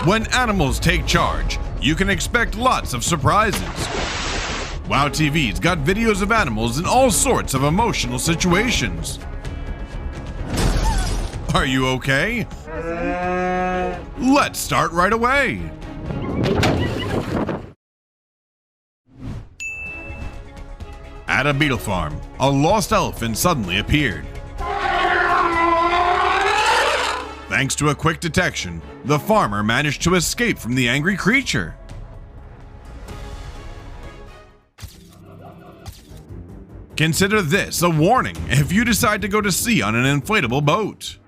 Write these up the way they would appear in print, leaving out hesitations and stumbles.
When animals take charge, you can expect lots of surprises. WOW TV's got videos of animals in all sorts of emotional situations. Are you okay? Let's start right away. At a beetle farm, a lost elephant suddenly appeared. Thanks to a quick detection, the farmer managed to escape from the angry creature. Consider this a warning if you decide to go to sea on an inflatable boat.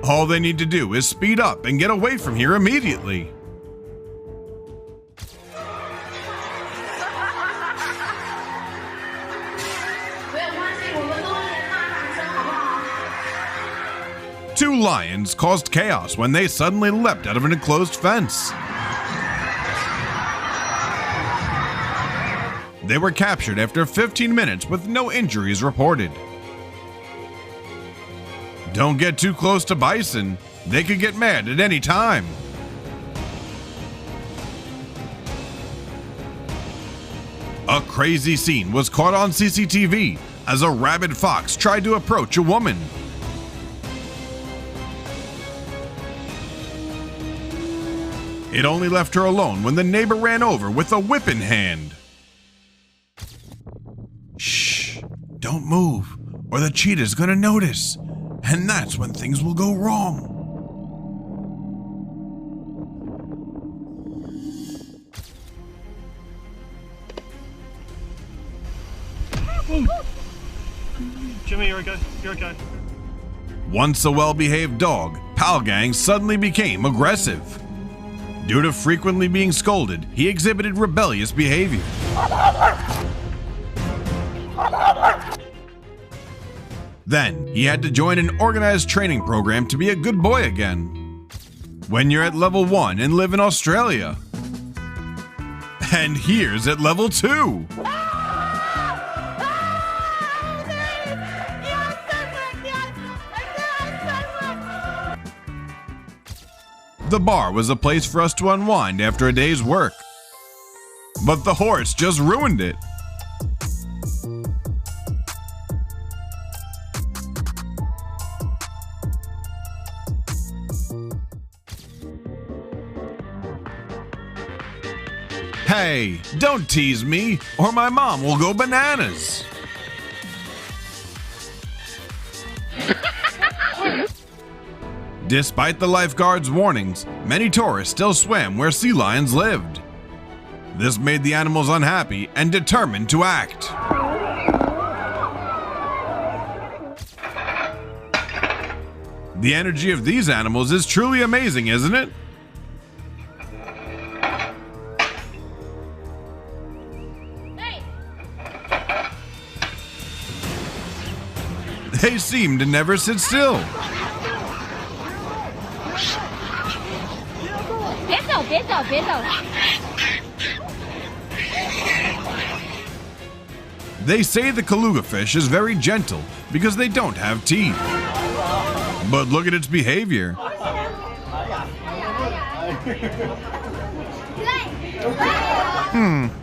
All they need to do is speed up and get away from here immediately. Two lions caused chaos when they suddenly leapt out of an enclosed fence. They were captured after 15 minutes with no injuries reported. Don't get too close to bison. They could get mad at any time. A crazy scene was caught on CCTV as a rabid fox tried to approach a woman. It only left her alone when the neighbor ran over with a whip in hand. Shh, don't move, or the cheetah's gonna notice, and that's when things will go wrong. Jimmy, you're okay. You're okay. Once a well-behaved dog, Palgang suddenly became aggressive. Due to frequently being scolded, he exhibited rebellious behavior. Then, he had to join an organized training program to be a good boy again. When you're at level 1 and live in Australia. And here's at level 2. The bar was a place for us to unwind after a day's work. But the horse just ruined it. Hey, don't tease me, or my mom will go bananas. Despite the lifeguard's warnings, many tourists still swam where sea lions lived. This made the animals unhappy and determined to act. The energy of these animals is truly amazing, isn't it? They seem to never sit still. They say the Kaluga fish is very gentle because they don't have teeth. But look at its behavior.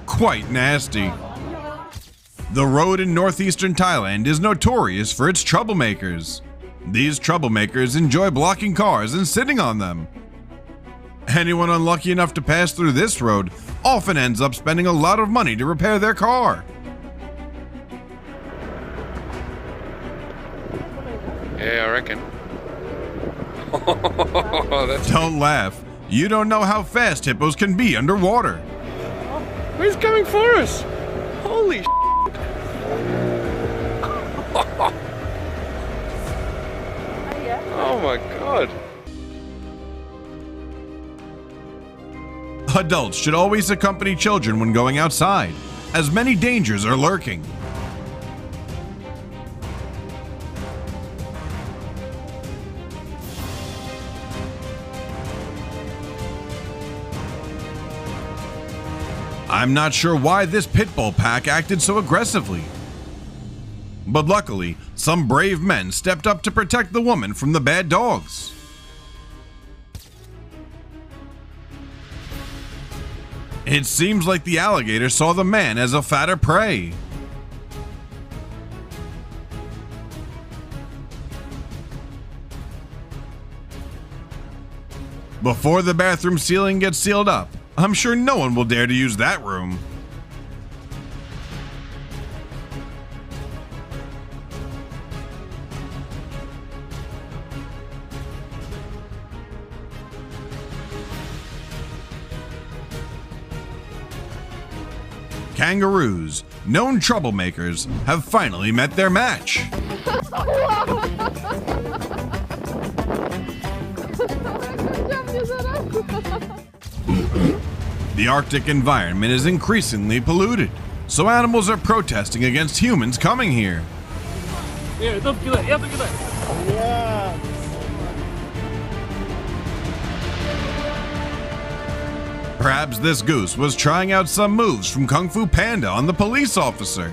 Quite nasty. The road in northeastern Thailand is notorious for its troublemakers. These troublemakers enjoy blocking cars and sitting on them. Anyone unlucky enough to pass through this road often ends up spending a lot of money to repair their car. Yeah, I reckon. Don't laugh. You don't know how fast hippos can be underwater. Who's coming for us? Holy shit. Oh my god. Adults should always accompany children when going outside, as many dangers are lurking. I'm not sure why this pit bull pack acted so aggressively. But luckily, some brave men stepped up to protect the woman from the bad dogs. It seems like the alligator saw the man as a fatter prey. Before the bathroom ceiling gets sealed up, I'm sure no one will dare to use that room. Kangaroos, known troublemakers, have finally met their match. The Arctic environment is increasingly polluted, so animals are protesting against humans coming here. Perhaps this goose was trying out some moves from Kung Fu Panda on the police officer.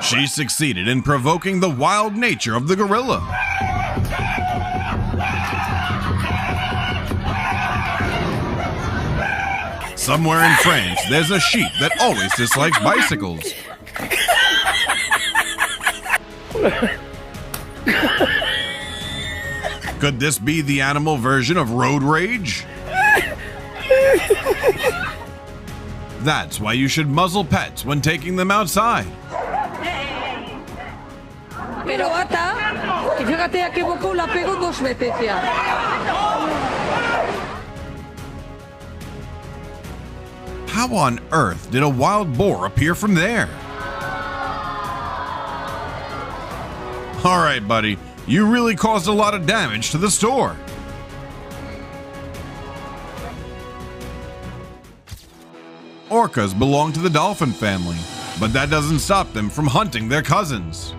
She succeeded in provoking the wild nature of the gorilla. Somewhere in France, there's a sheep that always dislikes bicycles. Could this be the animal version of road rage? That's why you should muzzle pets when taking them outside. Pero ata, y fíjate a qué boca la pego 2 veces ya. How on earth did a wild boar appear from there? All right, buddy, you really caused a lot of damage to the store. Orcas belong to the dolphin family, but that doesn't stop them from hunting their cousins.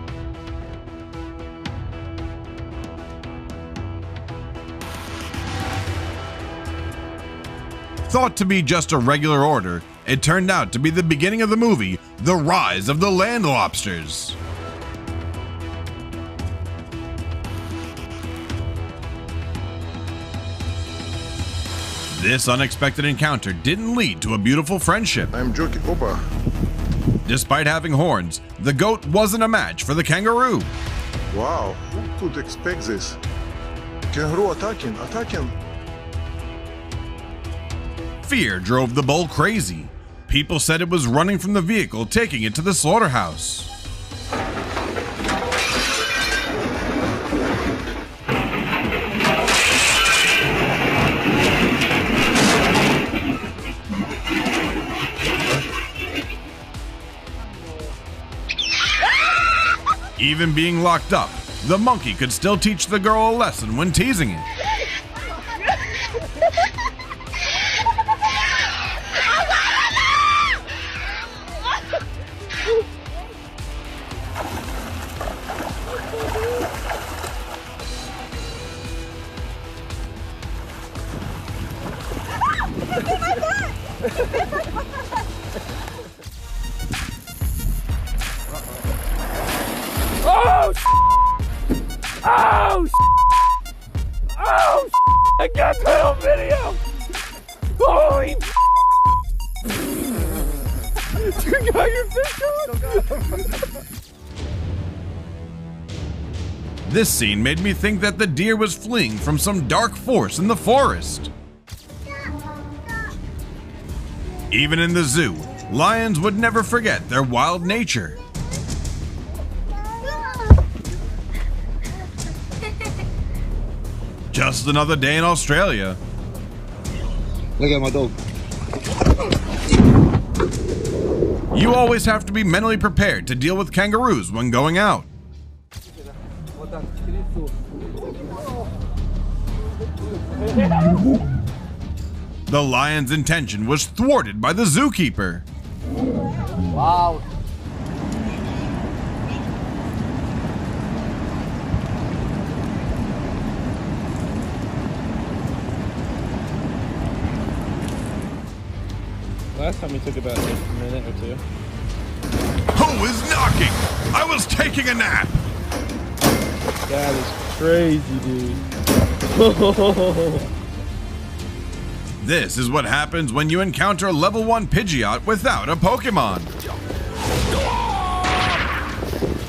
Thought to be just a regular order, it turned out to be the beginning of the movie, The Rise of the Land Lobsters. This unexpected encounter didn't lead to a beautiful friendship. I'm joking, Opa. Despite having horns, the goat wasn't a match for the kangaroo. Wow, who could expect this? Kangaroo attacking. Fear drove the bull crazy. People said it was running from the vehicle, taking it to the slaughterhouse. Even being locked up, the monkey could still teach the girl a lesson when teasing it. Oh! Oh! Oh! I got that on video! Holy! You got your fish on? This scene made me think that the deer was fleeing from some dark force in the forest. Even in the zoo, lions would never forget their wild nature. Just another day in Australia. Look at my dog. You always have to be mentally prepared to deal with kangaroos when going out. The lion's intention was thwarted by the zookeeper. Wow. Last time we took about a minute or two. Who is knocking? I was taking a nap. That is crazy, dude. This is what happens when you encounter a level 1 Pidgeot without a Pokemon.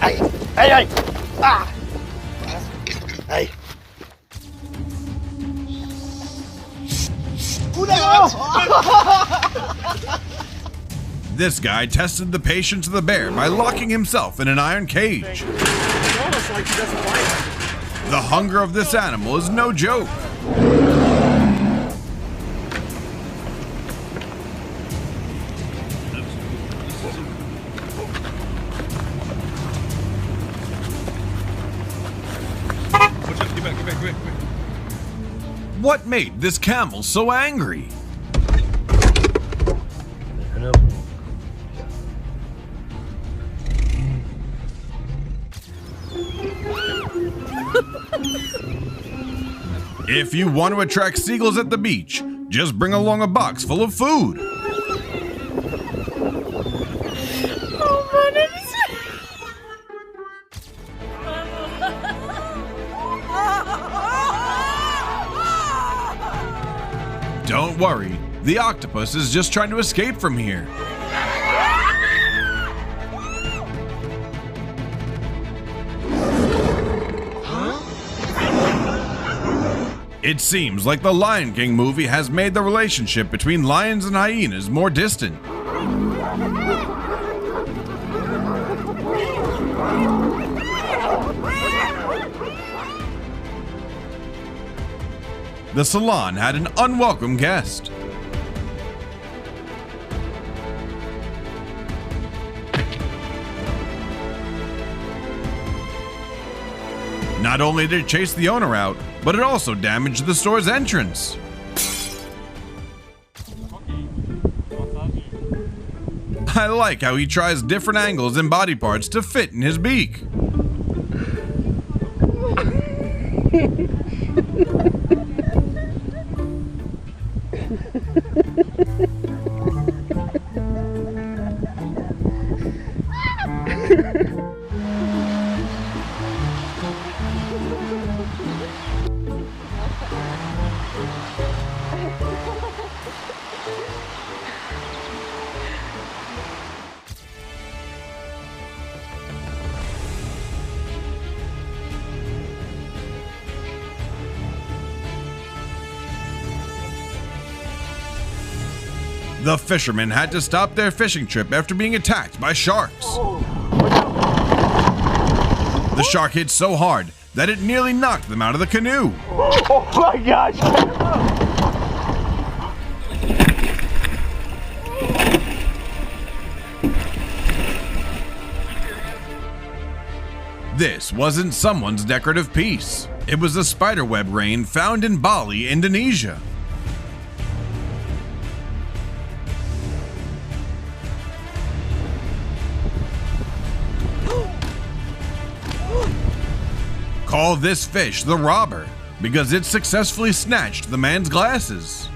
Hey, hey, hey! Ah! Hey! This guy tested the patience of the bear by locking himself in an iron cage. It's almost like he doesn't like it. The hunger of this animal is no joke. Get back. What made this camel so angry? If you want to attract seagulls at the beach, just bring along a box full of food. Don't worry, the octopus is just trying to escape from here. It seems like the Lion King movie has made the relationship between lions and hyenas more distant. The salon had an unwelcome guest. Not only did it chase the owner out, but it also damaged the store's entrance. I like how he tries different angles and body parts to fit in his beak. The fishermen had to stop their fishing trip after being attacked by sharks. The shark hit so hard that it nearly knocked them out of the canoe. Oh my gosh! This wasn't someone's decorative piece. It was a spiderweb rain found in Bali, Indonesia. Call this fish the robber because it successfully snatched the man's glasses.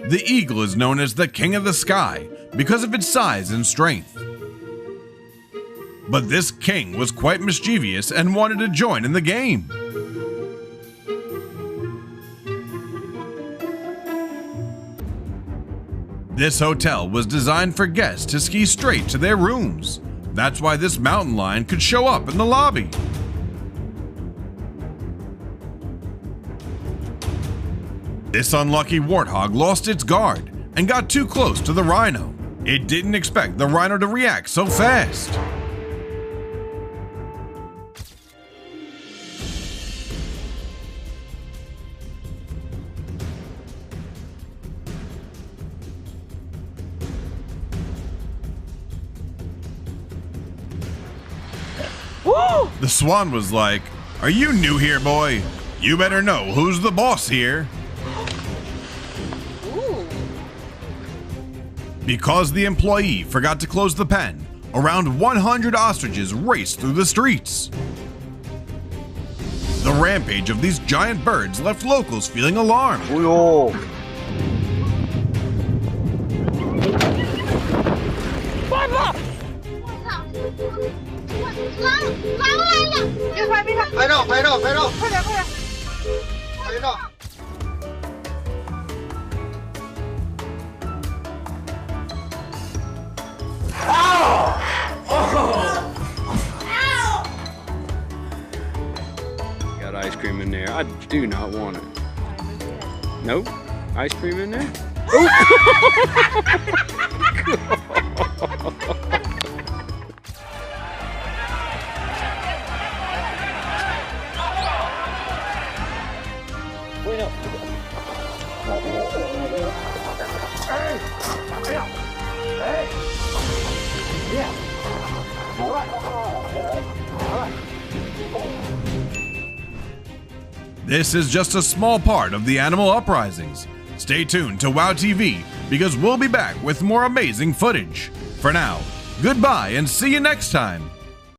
The eagle is known as the king of the sky because of its size and strength. But this king was quite mischievous and wanted to join in the game. This hotel was designed for guests to ski straight to their rooms. That's why this mountain lion could show up in the lobby. This unlucky warthog lost its guard and got too close to the rhino. It didn't expect the rhino to react so fast. The swan was like, "Are you new here, boy? You better know who's the boss here." Because the employee forgot to close the pen, around 100 ostriches raced through the streets. The rampage of these giant birds left locals feeling alarmed. Uyo. Got ice cream in there. I do not want it. Nope. Ice cream in there? This is just a small part of the animal uprisings. Stay tuned to WOW TV because we'll be back with more amazing footage. For now, goodbye and see you next time.